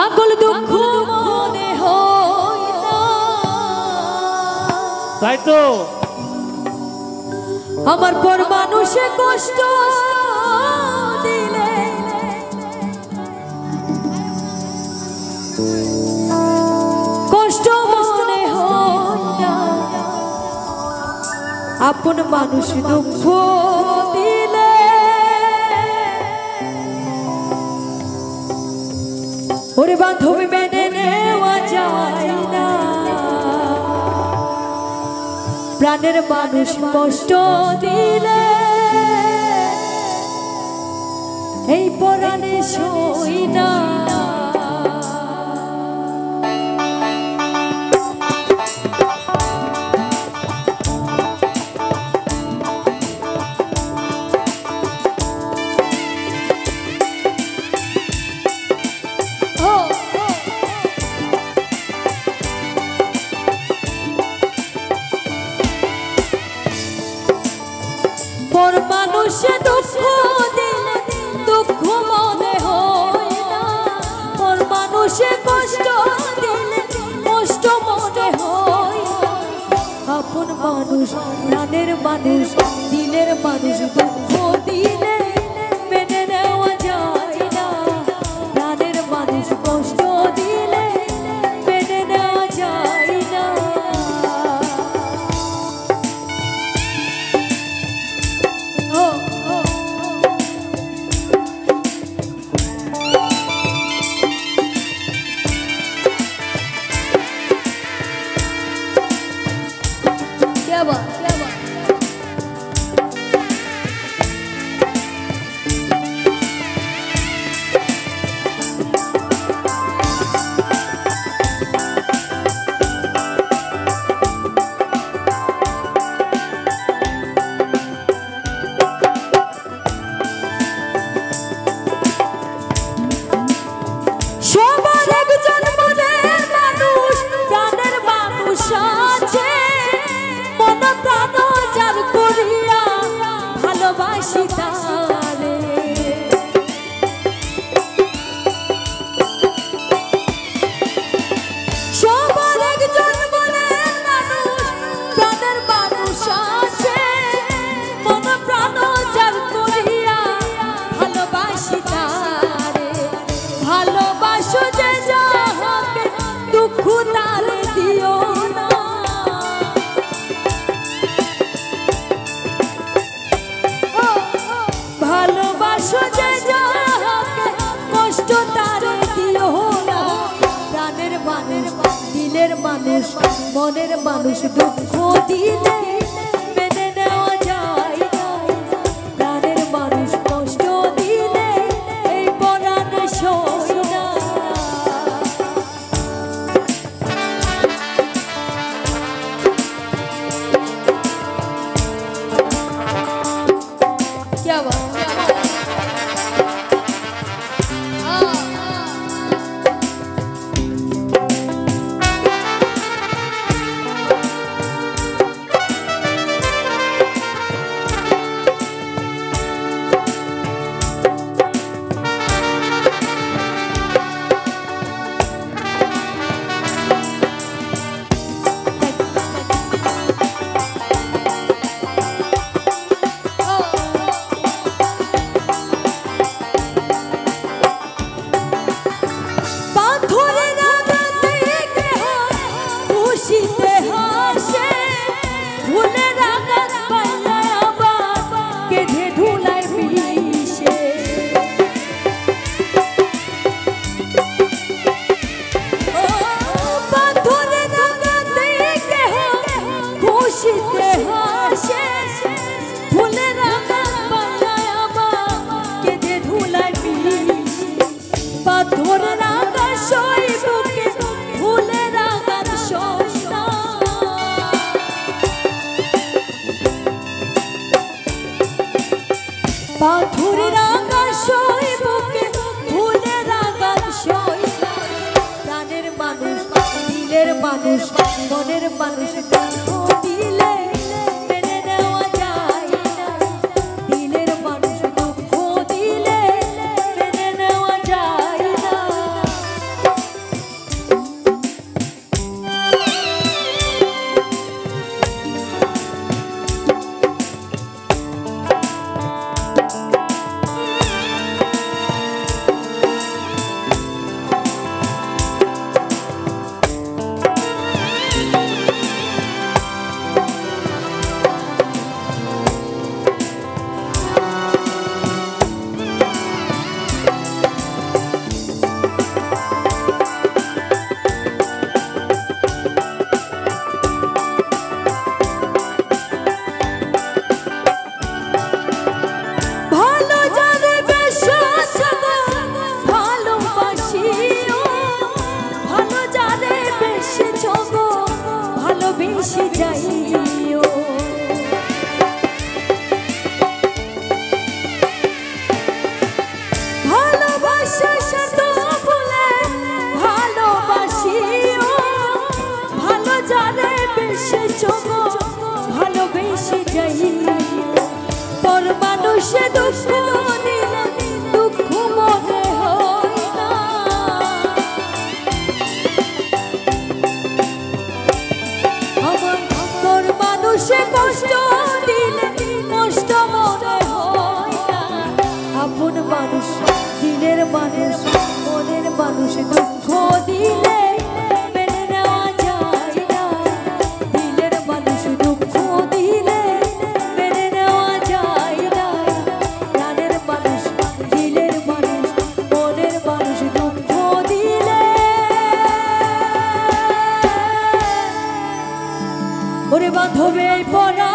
সকল দুঃখ মনে হয় না। তাই তো আমার পর মানুষে কষ্ট দিলে কষ্ট মনে হয় না। আপন মানুষ দুঃখ দিলে ওরে বান্ধব মেনে নেওয়া যায় না। প্রাণের মানুষ কষ্ট দিলে এই পরাণে সই না। পর মানুষে দুঃখ দিলে দুঃখ মনে হয় না। পর মানুষে কষ্ট দিলে কষ্ট মনে হয় না। আপন মানুষ প্রাণের মানুষ দিলের মানুষ দুঃখ দিলে মেনে নেওয়া যায় না। প্রাণের মানুষ কষ্ট দিলে মেনে নেওয়া যায় না। क्या बात দিলের মানুষ মনের মানুষ দুঃখ দিলে মেনে নেওয়া যায় না। প্রাণের মানুষ কষ্ট দিলে এই পরাণে সই না। क्या बात পাথরে রাঙা সই বুকে ভুলে রাঙা সই। প্রাণের মানুষ দিলের মানুষ মনের মানুষ দুঃখ দিলে মেনে নেওয়া যায় না। দিলের মানুষ দুঃখ দিলে মেনে নেওয়া যায় না। মানুষ মনের মানুষ দুঃখ দিলে মেনে নেওয়া যায় না দিলের মানুষ দুঃখ দিলে মেনে নেওয়া যায় না প্রাণের মানুষ দিলের মানুষ মনের মানুষ দুঃখ দিলে ওরে বান্ধবে পরা